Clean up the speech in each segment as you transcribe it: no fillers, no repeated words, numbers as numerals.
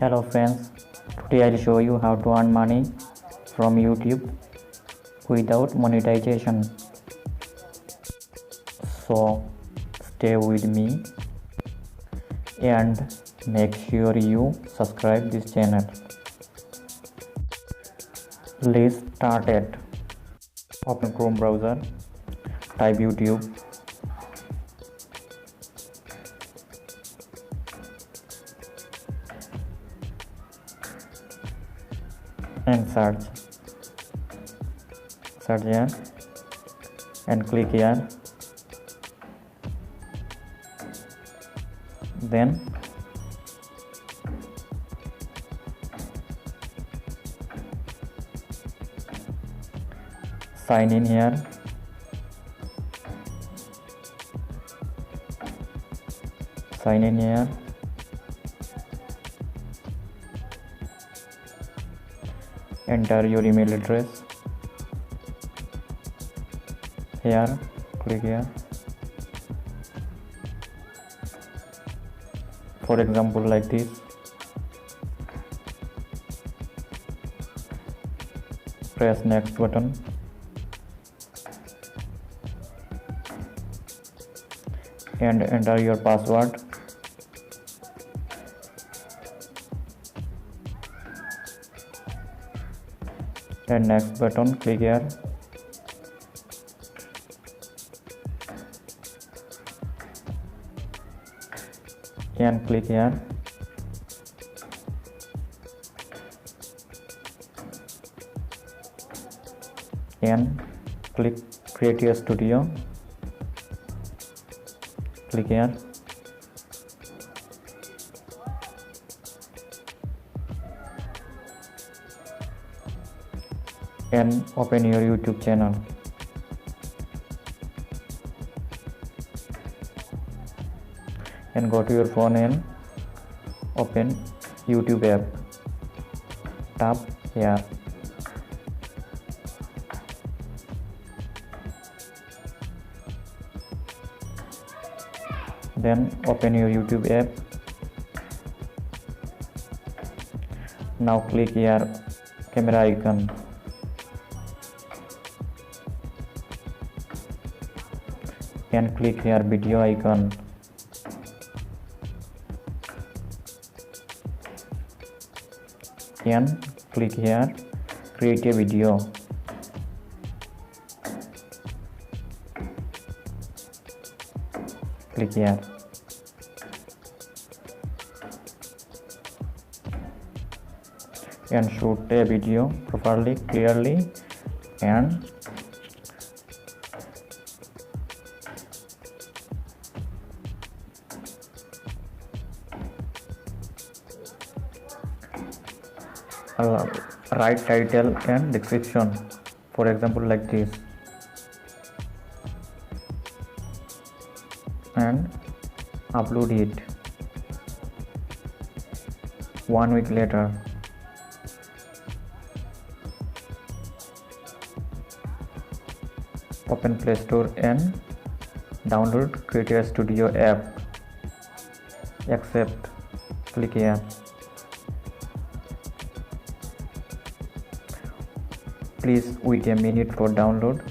Hello friends, today I'll show you how to earn money from YouTube without monetization. So stay with me and make sure you subscribe this channel. Let's start it. Open Chrome browser, type YouTube. And search here and click here, then sign in here, enter your email address here, click here. For example, like this. Press next button and enter your password. And next button, click here. And click here. And click create a studio. Click here. And open your YouTube channel. And go to your phone and open YouTube app. Tap here. Then open your YouTube app. Now click here camera icon. And click here video icon. And click here create a video. Click here. And shoot a video properly, clearly, and write title and description, for example like this, and upload it. 1 week later, open Play Store and download Creator Studio app. Accept. Click here. Please wait a minute for download.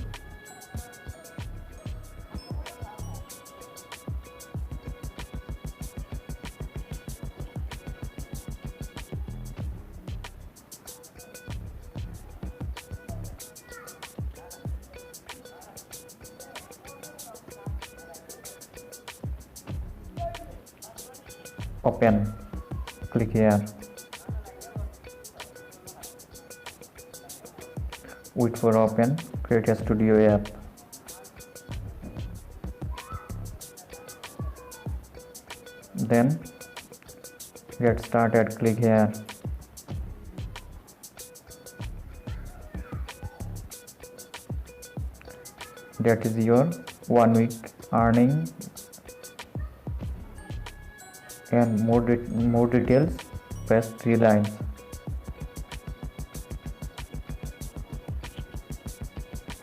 Open. Click here. Wait for open Creator Studio app. Then get started. Click here. That is your 1 week earning. And more details, press 3 lines.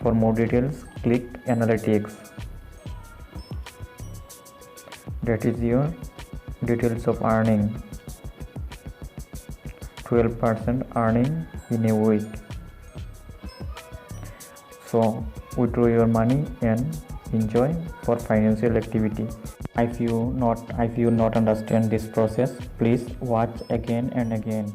For more details, click Analytics. That is your details of earning. 12% earning in a week. So withdraw your money and enjoy for financial activity. If you not understand this process, please watch again and again.